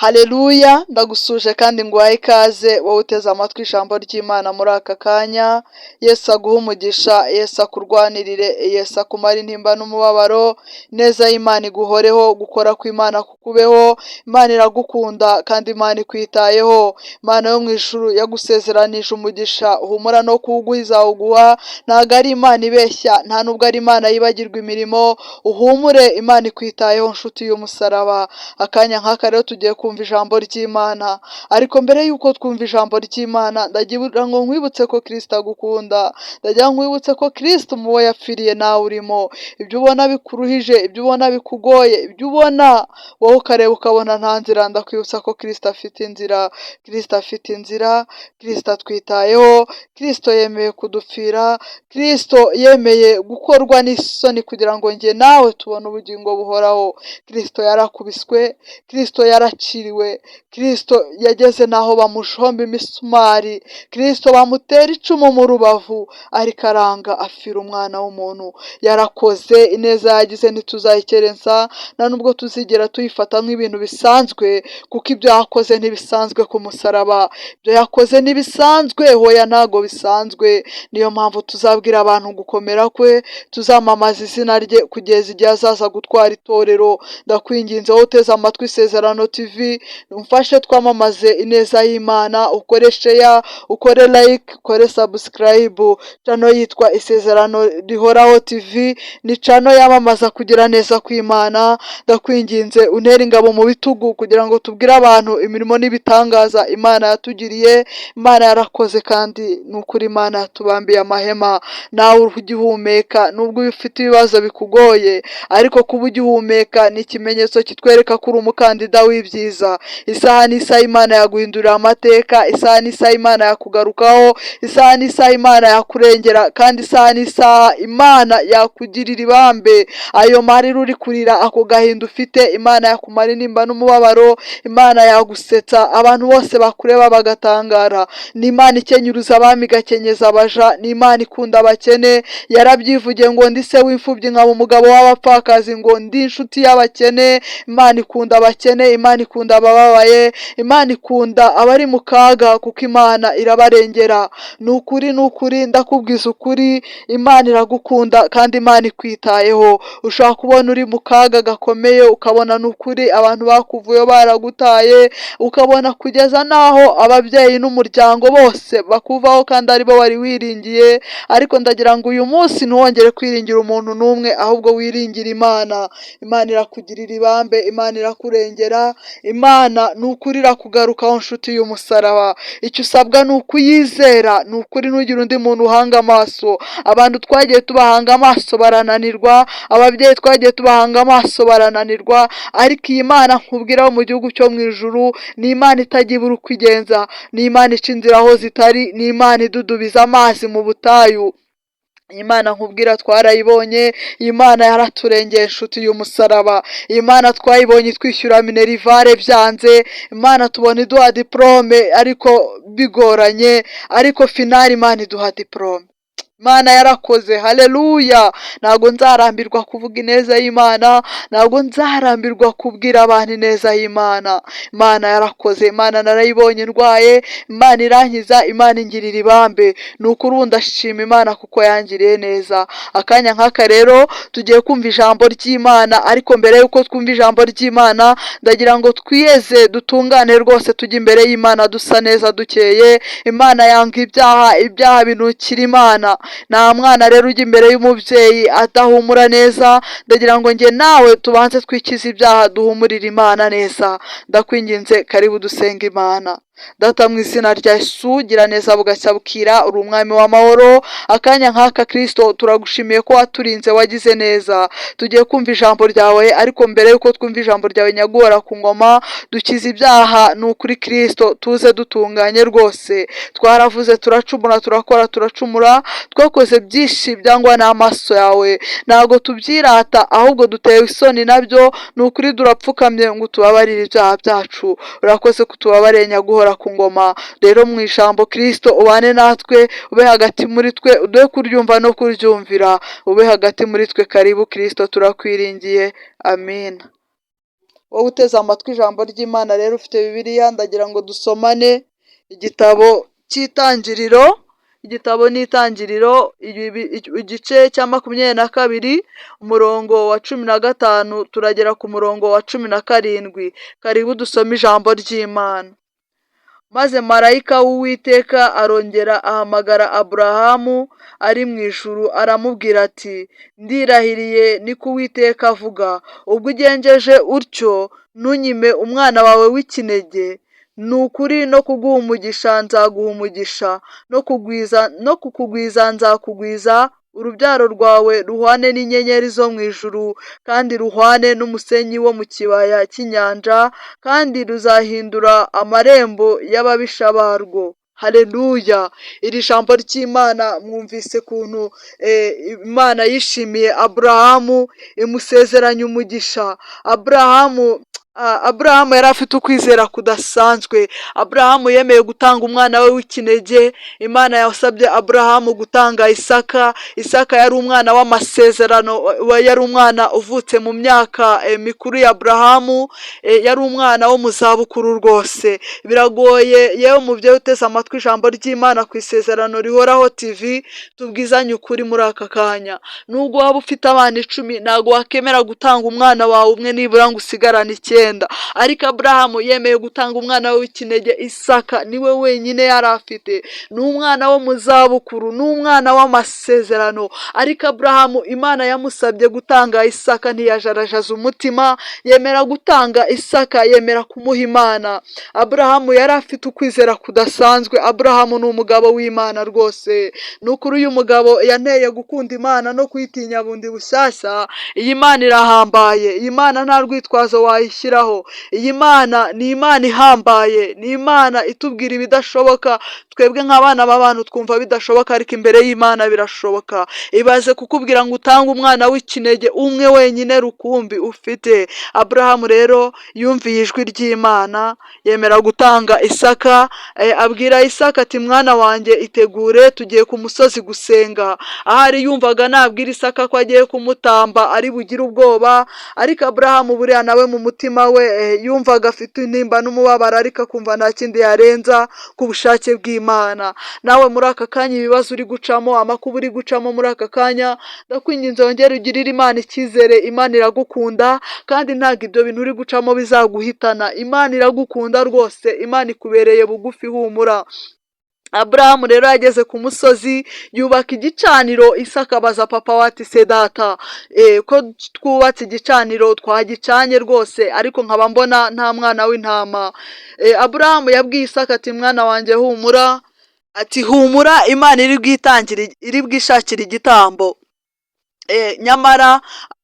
Haleluya, ndagusuje kandi nguhaye ikaze wowe uteze amatwi ijambo ry'Imana muri aka kanya. Yesu aguhe umugisha, Yesu akurwanirire, Yesu akumare intimba n'umubabaro, neza y'Imana iguhoreho, gukora kw'Imana kukubeho. Imana iragukunda kandi Imana ikwitayeho. Imana yo mu ijuru yagusezeranije umugisha, humura no kuwuguha izawuguha. Ntabwo ari Imana ibeshya, nta nubwo ari Imana yibagirwa imirimo. Uhumure, Imana ikwitayeho nshuti y'umusaraba. Akanya nk'aka rero tugiye kumva ijambo ry'Imana, ariko mbere y'uko twumva ijambo ry'Imana ndagira ngo nkwibutse ko Kristo agukunda, ndagira ngo nkwibutse ko Kristo mu bo yapfiriye nawe urimo. Ibyo ubona bikuruhije, ibyo ubona bikugoye, ibyo ubona wowe ukareba ukabona nta nzira, ndakwibutsa ko Kristo afite inzira. Kristo afite inzira, Kristo atwitayeho, Kristo yemeye kudupfira, Kristo yemeye gukorwa n'isoni kugira ngo njye nawe tubone ubugingo buhoraho. Kristo yarakubiswe, Kristo yaraciriwe, Kristo yageze n'aho bamushomba imisumari, Kristo bamutera icumu mu rubavu, ariko aranga apfira umwana w'umuntu. Yarakoze, ineza yagize ntituzayikerensa, nta nubwo tuzigera tuyifata nk'ibintu bisanzwe, kuko ibyo yakoze ntibisanzwe ku musaraba. Ibyo yakoze ntibisanzwe, hoya ntago bisanzwe. Niyo mpamvu tuzabwira abantu gukomera kwe, tuzamamaza izina rye kugeza igihe azaza gutwara itorero. Ndakwinginze wowe uteze amatwi Isezerano TV, umfashe twamamaze ineza y'Imana, ukore share, ukore like, ukore subscribe. Channel yitwa Isezerano Rihoraho TV, ni channel yamamaza kugira neza kw'Imana. Ndakwinginze untere ingabo mu bitugu kugira ngo tubwire abantu imirimo n'ibitangaza Imana yatugiriye. Imana yarakoze kandi ni ukuri Imana yatubambiye amahema. Nawe ugihumeka, nubwo ufite ibibazo bikugoye, ariko kuba ugihumeka ni ikimenyetso kitwereka ko uri umukandida w'ibyiza. Isaha n'isaha Imana yaguhindurira amateka, isaha n'isaha Imana yakugarukaho, isaha n'isaha Imana yakurengera, kandi isaha n'isaha Imana yakugirira ibambe. Ayo marira uri kurira, ako gahinda ufite, Imana yakumara intimba n'umubabaro, Imana yagusetsa, abantu bose bakureba bagatangara. Ni Imana ikenyuruza abami igakenyeza abaja, ni Imana ikunda abakene. Yarabyivugiye ngo ndi se w'imfubyi nkaba umugabo w'abapfakazi, ngo ndi inshuti y'abakene. Imana ikunda abakene, Imana ikunda abababaye, Imana ikunda abari mu kaga, kuko Imana irabarengera. Ni ukuri ndakubwiza ukuri, Imana iragukunda kandi Imana ikwitayeho. Ushobora kubona uri mu kaga gakomeye, ukabona ni ukuri abantu bakuvuyeho baragutaye, ukabona kugeza n'aho ababyeyi n'umuryango bose bakuvaho kandi aribo wari wiringiye. Ariko ndagira ngo uyu munsi ntiwongere kwiringira umuntu n'umwe, ahubwo wiringire Imana. Imana irakugirira ibambe, Imana irakurengera, Imana ni ukuri irakugarukaho nshuti y'umusaraba. Icyo usabwa ni ukuyizera, ni ukuri ntugire undi muntu uhanga amaso. Abantu twagiye tubahanga amaso barananirwa, ababyeyi twagiye tubahanga amaso barananirwa, ariko iyi Mana nkubwira mu gihugu cyo mu ijuru ni Imana itagira ibura uko igenza, ni Imana ica inzira aho zitari, ni Imana idudubiza amazi mu butayu. Imana nkubwira twarayibonye, Imana yaraturengeye nshuti y'umusaraba. Imana twayibonye twishyura minerivare byanze, Imana tubona iduha diplome ariko bigoranye, ariko finali Imana iduha diplome. Imana yarakoze, haleluya. Ntabwo nzarambirwa kuvuga ineza y'Imana, ntabwo nzarambirwa kubwira abantu ineza y'Imana. Imana yarakoze, Imana narayibonye ndwaye, Imana irankiza, Imana ingirira ibambe. Ni ukuri ubu ndashima Imana kuko yangiriye neza. Akanya nk'aka rero tugiye kumva ijambo ry'Imana, ariko mbere y'uko twumva ijambo ry'Imana ndagira ngo twiyeze dutungane rwose, tujye imbere y'Imana dusa neza dukeye. Imana yanga ibyaha binukira Imana. Nta mwana rero ujya imbere y'umubyeyi adahumura neza. Ndagira ngo njye nawe tubanze twikize ibyaha, duhumurire Imana neza. Ndakwinginze, karibu dusenga Imana. Data mu izina rya Yesu, gira neza bugacya bukira, uri umwami w'amahoro. Akanya nk'aka Kristo turagushimiye ko waturinze, wagize neza. Tugiye kumva ijambo ryawe, ariko mbere y'uko twumva ijambo ryawe nyagora ku ngoma, dukize ibyaha. Ni ukuri Kristo, tuze dutunganye rwose. Twaravuze turacumura, turakora turacumura, twakoze byinshi byangwa n'amaso yawe, ntabwo tubyirata ahubwo dutewe isoni nabyo. Ni ukuri durapfukamye ngo tubabarire ibyaha byacu. Urakoze kutubabarira nyaguhora ku ngoma. Rero mu ijambo Kristo ubane natwe, ube hagati muri twe, uduhe kuryumva no kuryumvira, ube hagati muri twe. Karibu Kristo, turakwiringiye, amen. wowe uteze amatwi ijambo ry'Imana rero ufite Bibiliya, ndagira ngo dusomane igitabo cy'Itangiriro. Igitabo n'Itangiriro, igice cya 22 umurongo wa 15 turagera ku murongo wa 17. Karibu dusome ijambo ry'Imana. Maze marayika w'Uwiteka arongera ahamagara Aburahamu ari mu ijuru, aramubwira ati, ndirahiriye ni ko Uwiteka avuga, ubwo ugenjeje utyo ntunyime umwana wawe w'ikinege, ni ukuri no kuguha umugisha nzaguha umugisha, no kukugwiza nzakugwiza, urubyaro rwawe ruhwane n'inyenyeri zo mu ijuru, kandi ruhwane n'umusenyi wo mu kibaya cy'inyanja, kandi ruzahindura amarembo y'ababisha barwo. Haleluya! Iri jambo ry'Imana mwumvise kuntu Imana yishimiye Aburahamu, imusezeranya umugisha. Aburahamu yari afite ukwizera kudasanzwe. Aburahamu yemeye gutanga umwana we w'ikinege. Imana yasabye Aburahamu gutanga Isaka. Isaka yari umwana w'amasezerano, yari umwana uvutse mu myaka mikuru ya Aburahamu, yari umwana wo mu zabukuru rwose. Biragoye yewe mubyeyi uteze amatwi ijambo ry'Imana ku Isezerano Rihoraho TV, tubwizanye ukuri muri aka kanya. Nubwo waba ufite abana 10, ntabwo wakemera gutanga umwana wawe umwe nibura ngo usigarane 9. Ariko Aburahamu yemeye gutanga umwana we w'ikinege Isaka, niwe wenyine yari afite. Ni umwana wo mu zabukuru, ni umwana w'amasezerano. Ariko Aburahamu Imana yamusabye gutanga Isaka, ntiyajarajaza umutima, yemera gutanga Isaka, yemera kumuha Imana. Aburahamu yari afite ukwizera kudasanzwe. Aburahamu ni umugabo w'Imana rwose. Ni ukuri uyu mugabo yanteye gukunda Imana no kuyitinya bundi bushyashya. Iyi Mana irahambaye, iyi Mana nta rwitwazo wayishyiraho. Iyi Mana ni Imana ihambaye, ni Imana itubwira ibidashoboka. Twebwe nk'abana b'abantu twumva bidashoboka, ariko imbere y'Imana birashoboka. Ibaze kukubwira ngo utange umwana w'ikinege umwe wenyine rukumbi ufite. Aburahamu rero yumviye ijwi ry'Imana, yemera gutanga Isaka. Abwira Isaka ati, mwana wanjye itegure, tugiye ku musozi gusenga. Ahari yumvaga nabwira Isaka ko agiye kumutamba ari bugire ubwoba, ariko Aburahamu buriya nawe mu mutima we yumvaga afite intimba n'umubabaro, ariko akumva nta kindi yarenza ku bushake bw'Imana. Nawe muri aka kanya ibibazo uri gucamo, amakuba uri gucamo muri aka kanya, ndakwinginze wongere ugirire Imana icyizere. Imana iragukunda, kandi ntabwo ibyo bintu uri gucamo bizaguhitana. Imana iragukunda rwose, Imana ikubereye bugufi, humura. Aburahamu rero yageze ku musozi, yubaka igicaniro. Isaka abaza papa we ati, se data, ko twubatse igicaniro twagicanye rwose, ariko nkaba mbona nta mwana w'intama. Aburahamu yabwiye Isaka ati, mwana wanjye humura, ati humura, Imana iri bwishakira igitambo. Nyamara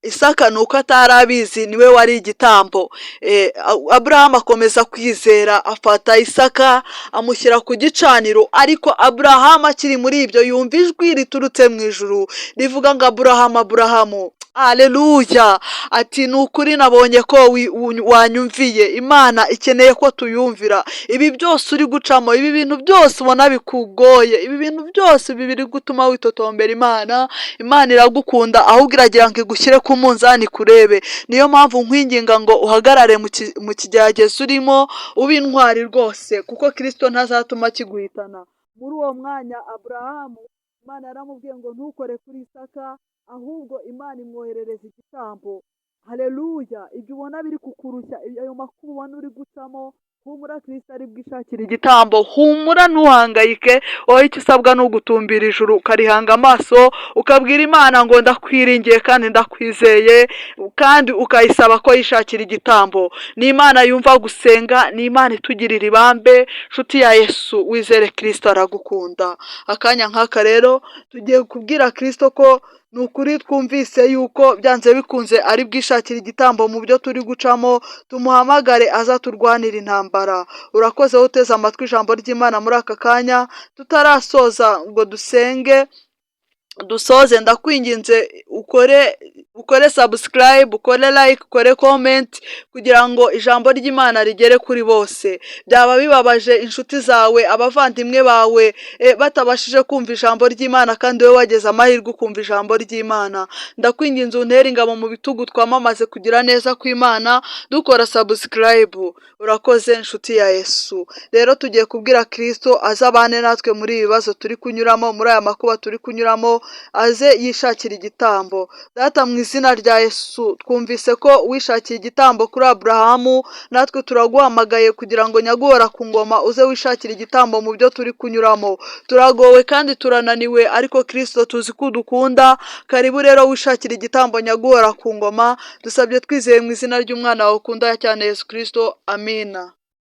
Isaka nuko atari abizi, niwe wari igitambo. Aburahamu akomeza kwizera, afata Isaka amushyira ku gicaniro. Ariko Aburahamu akiri muri ibyo, yumva ijwi riturutse mu ijuru rivuga ngo, Aburahamu, Aburahamu. Haleluya! Ati, ni ukuri nabonye ko wanyumviye. Imana ikeneye ko tuyumvira. Ibi byose uri gucamo, ibi bintu byose ubona bikugoye, ibi bintu byose biri gutuma witotombera Imana. Imana iragukunda, ahubwo iragira ngo igushyire ku munzani kurebe. Niyo mpamvu nkwinginga ngo uhagarare mu kigeragezo urimo, ube intwari rwose, kuko Kristo ntazatuma kiguhitana. Muri uwo mwanya Aburahamu, Imana yaramubwiye ngo ntukore kuri Isaka, ahubwo Imana imwoherereza igitambo. Haleluya! Ibyo ubona biri kukurushya, ayo makuba ubona uri gucamo, humura, Kristo ari bwishakira igitambo. Humura, ntuhangayike. Wowe icyo usabwa ni ugutumbira ijuru, ukarihanga amaso, ukabwira Imana ngo ndakwiringiye kandi ndakwizeye, kandi ukayisaba ko yishakira igitambo. Ni Imana yumva gusenga, ni Imana itugirira ibambe. Nshuti ya Yesu, wizere Kristo aragukunda. Akanya nk'aka rero tugiye kubwira Kristo ko ni ukuri twumvise yuko byanze bikunze ari bwishakira igitambo mu byo turi gucamo. Tumuhamagare aza turwanira intambara. Urakoze wowe uteze amatwi ijambo ry'Imana muri aka kanya. Tutarasoza ngo dusenge, dusoze ndakwinginze ukore subscribe, ukore like, ukore comment kugira ngo ijambo ry'Imana rigere kuri bose. Byaba bibabaje inshuti zawe, abavandimwe bawe batabashije kumva ijambo ry'Imana kandi wowe wageze amahirwe ukumva ijambo ry'Imana. Ndakwinginze untere ingabo mu bitugu twamamaze kugira neza kw'Imana dukora subscribe. Urakoze inshuti ya Yesu. Rero tugiye kubwira Kristo azabane natwe muri ibi bibazo turi kunyuramo, muri aya makuba turi kunyuramo, aze yishakira igitambo. Data, mu izina rya Yesu, twumvise ko wishakiye igitambo kuri Aburahamu, natwe turaguhamagaye kugira ngo nyaguhora ku ngoma uze wishakira igitambo mu byo turi kunyuramo. Turagowe kandi turananiwe, ariko Kristo tuzi ko udukunda. Karibu rero wishakira igitambo nyaguhora ku ngoma. Dusabye twizeye mu izina ry'umwana wawe ukunda cyane Yesu Kristo. Amina.